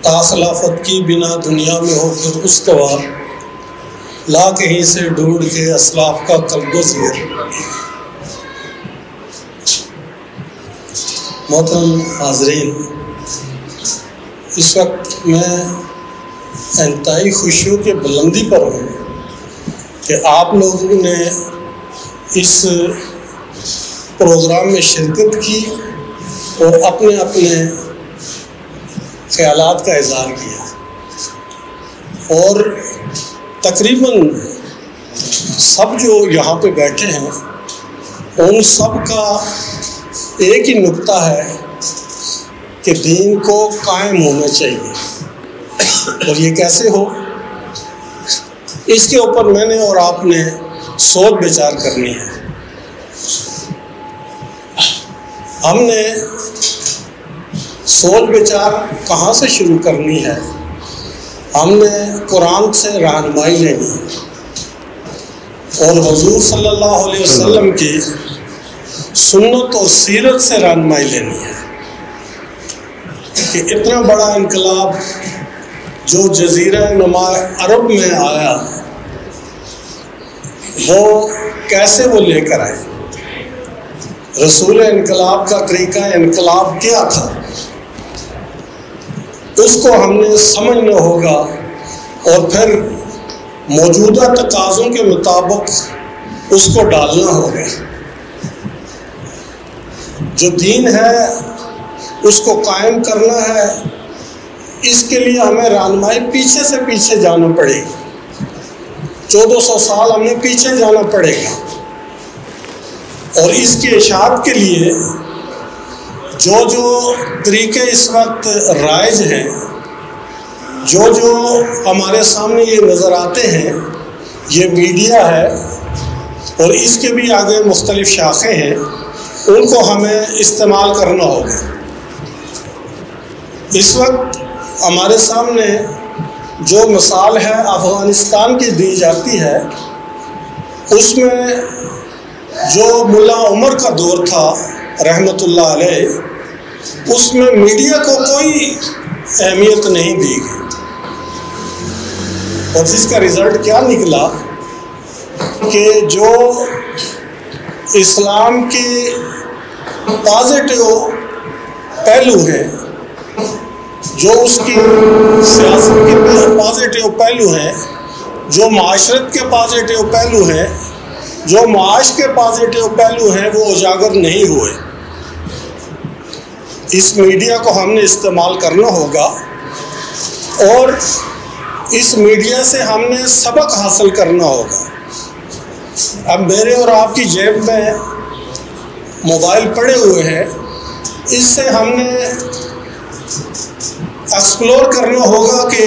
تا خلافت کی بنا دنیا میں ہو کر استوار، لا کہیں سے ڈھونڈ کے اسلاف کا قلب و زیر۔ محترم حاضرین، اس وقت میں انتہائی خوشیوں کے بلندی پر ہوں کہ آپ لوگوں نے اس پروگرام میں شرکت کی اور اپنے اپنے خیالات کا اظہار کیا، اور تقریباً سب جو یہاں پہ بیٹھے ہیں ان سب کا ایک ہی نقطہ ہے کہ دین کو قائم ہونا چاہیے، اور یہ کیسے ہو اس کے اوپر میں نے اور آپ نے سوچ بچار کرنی ہے۔ ہم نے سوچ بچار کہاں سے شروع کرنی ہے؟ ہم نے قرآن سے رہنمائی لینی ہے اور حضور صلی اللہ علیہ وسلم کی سنت اور سیرت سے رہنمائی لینی ہے کہ اتنا بڑا انقلاب جو جزیرہ نما عرب میں آیا وہ کیسے وہ لے کر آئے، رسول انقلاب کا طریقہ انقلاب کیا تھا، اس کو ہم نے سمجھنا ہوگا اور پھر موجودہ تقاضوں کے مطابق اس کو ڈالنا ہوگا۔ جو دین ہے اس کو قائم کرنا ہے، اس کے لیے ہمیں رہنمائی پیچھے سے پیچھے جانا پڑے گی، 1400 سال ہمیں پیچھے جانا پڑے گا، اور اس کی اشاعت کے لیے جو طریقے اس وقت رائج ہیں، جو ہمارے سامنے یہ نظر آتے ہیں، یہ میڈیا ہے اور اس کے بھی آگے مختلف شاخیں ہیں، ان کو ہمیں استعمال کرنا ہوگا۔ اس وقت ہمارے سامنے جو مثال ہے افغانستان کی دی جاتی ہے، اس میں جو ملا عمر کا دور تھا رحمۃ اللہ علیہ، اس میں میڈیا کو کوئی اہمیت نہیں دی گئی، اور جس کا رزلٹ کیا نکلا کہ جو اسلام کے پازیٹیو پہلو ہیں، جو اس کی سیاست کے پازیٹیو پہلو ہیں، جو معاشرت کے پازیٹیو پہلو ہیں، جو معاش کے پازیٹیو پہلو ہیں، وہ اجاگر نہیں ہوئے۔ اس میڈیا کو ہم نے استعمال کرنا ہوگا، اور اس میڈیا سے ہم نے سبق حاصل کرنا ہوگا۔ اب میرے اور آپ کی جیب میں موبائل پڑے ہوئے ہیں، اس سے ہم نے ایکسپلور کرنا ہوگا کہ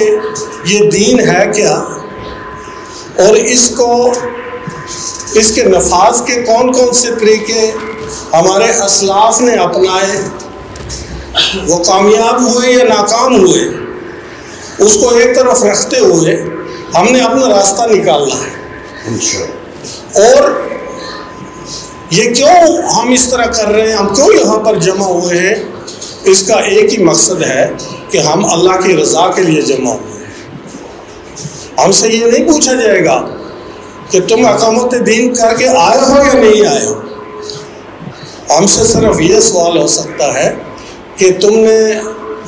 یہ دین ہے کیا، اور اس کے نفاذ کے کون کون سے طریقے ہمارے اسلاف نے اپنائے، وہ کامیاب ہوئے یا ناکام ہوئے، اس کو ایک طرف رکھتے ہوئے ہم نے اپنا راستہ نکالنا ہے۔ اور یہ کیوں ہم اس طرح کر رہے ہیں، ہم کیوں یہاں پر جمع ہوئے ہیں، اس کا ایک ہی مقصد ہے کہ ہم اللہ کی رضا کے لیے جمع ہوئے ہیں۔ ہم سے یہ نہیں پوچھا جائے گا کہ تم اقامت دین کر کے آئے ہو یا نہیں آئے ہو، ہم سے صرف یہ سوال ہو سکتا ہے کہ تم نے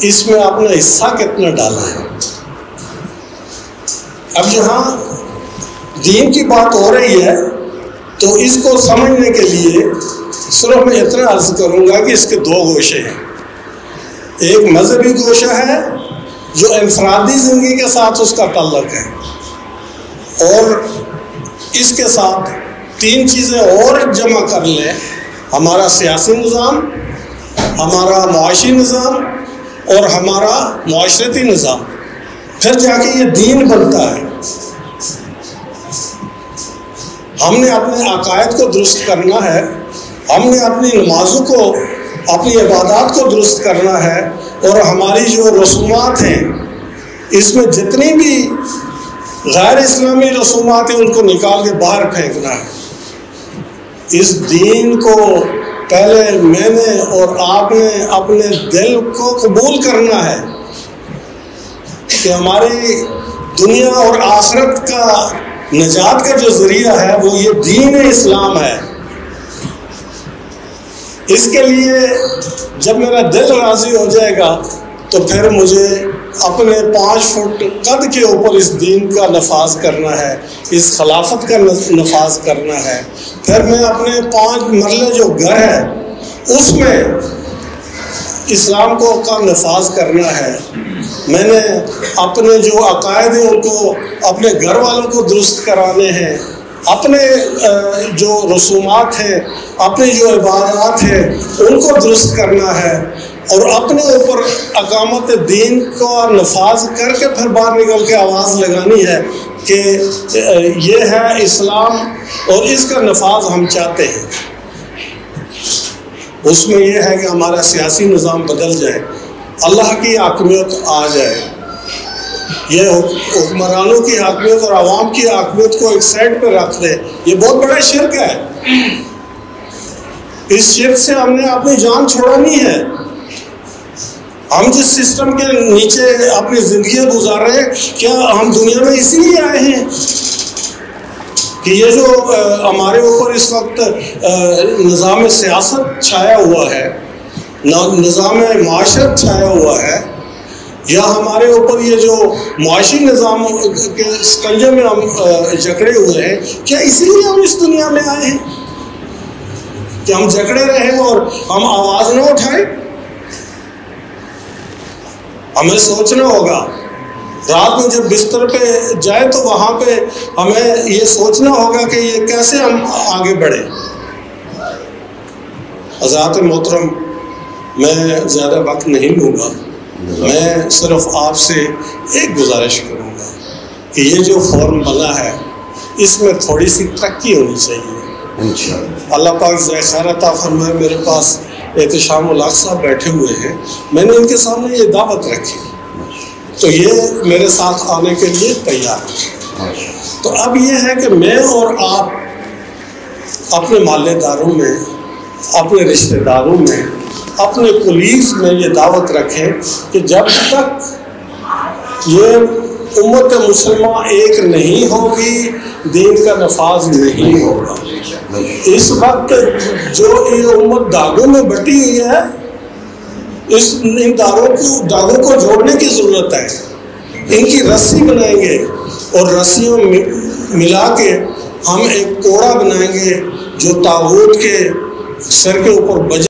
اس میں اپنا حصہ کتنا ڈالا ہے۔ اب جہاں دین کی بات ہو رہی ہے تو اس کو سمجھنے کے لیے صرف میں اتنا عرض کروں گا کہ اس کے دو گوشے ہیں۔ ایک مذہبی گوشہ ہے جو انفرادی زندگی کے ساتھ اس کا تعلق ہے، اور اس کے ساتھ تین چیزیں اور جمع کر لیں، ہمارا سیاسی نظام، ہمارا معاشی نظام اور ہمارا معاشرتی نظام، پھر جا کے یہ دین بنتا ہے۔ ہم نے اپنے عقائد کو درست کرنا ہے، ہم نے اپنی نمازوں کو، اپنی عبادات کو درست کرنا ہے، اور ہماری جو رسومات ہیں اس میں جتنی بھی غیر اسلامی رسومات ہیں ان کو نکال کے باہر پھینکنا ہے۔ اس دین کو پہلے میں نے اور آپ نے اپنے دل کو قبول کرنا ہے، کہ ہماری دنیا اور آخرت کا نجات کا جو ذریعہ ہے وہ یہ دین اسلام ہے. اس کے لیے جب میرا دل راضی ہو جائے گا تو پھر مجھے اپنے 5 فٹ قد کے اوپر اس دین کا نفاذ کرنا ہے، اس خلافت کا نفاذ کرنا ہے. پھر میں اپنے 5 مرلے جو گھر ہے اس میں اسلام کا نفاذ کرنا ہے. میں نے اپنے جو عقائد ہیں ان کو اپنے گھر والوں کو درست کرانے ہیں، اپنے جو رسومات ہیں، اپنی جو عبادات ہیں ان کو درست کرنا ہے، اور اپنے اوپر اقامت دین کا نفاذ کر کے پھر باہر نکل کے آواز لگانی ہے کہ یہ ہے اسلام اور اس کا نفاذ ہم چاہتے ہیں. اس میں یہ ہے کہ ہمارا سیاسی نظام بدل جائے، اللہ کی حاکمیت آ جائے. یہ حکمرانوں کی حاکمیت اور عوام کی حاکمیت کو ایک سائڈ پہ رکھ دے. یہ بہت بڑا شرک ہے. اس شرک سے ہم نے اپنی جان چھوڑانی ہے. ہم جس سسٹم کے نیچے اپنی زندگیاں گزار رہے ہیں، کیا ہم دنیا میں اسی لیے آئے ہیں کہ یہ جو ہمارے اوپر اس وقت نظام سیاست چھایا ہوا ہے، نظام معاشرت چھایا ہوا ہے، یا ہمارے اوپر یہ جو معاشی نظام کے سکنجے میں ہم جکڑے ہوئے ہیں، کیا اسی لیے ہم اس دنیا میں آئے ہیں کہ ہم جکڑے رہیں اور ہم آواز نہ اٹھائیں؟ ہمیں سوچنا ہوگا. رات میں جب بستر پہ جائے تو وہاں پہ ہمیں یہ سوچنا ہوگا کہ یہ کیسے ہم آگے بڑھیں. حضرات محترم، میں زیادہ وقت نہیں لوں گا. میں صرف آپ سے ایک گزارش کروں گا کہ یہ جو فورم بنا ہے اس میں تھوڑی سی ترقی ہونی چاہیے. اللہ پاک ذائقہ عطا فرمائے. میرے پاس احتشام الحق صاحب بیٹھے ہوئے ہیں، میں نے ان کے سامنے یہ دعوت رکھی تو یہ میرے ساتھ آنے کے لیے تیار ہیں. تو اب یہ ہے کہ میں اور آپ اپنے محلے داروں میں، اپنے رشتہ داروں میں، اپنے کولیگز میں یہ دعوت رکھیں کہ جب تک یہ امت مسلمہ ایک نہیں ہوگی، دین کا نفاذ نہیں ہوگا. اس وقت جو یہ امت داغوں میں بٹی ہوئی ہے، ان داغوں کو جوڑنے کی ضرورت ہے. ان کی رسی بنائیں گے اور رسیوں ملا کے ہم ایک کوڑا بنائیں گے جو طاغوت کے سر کے اوپر بجے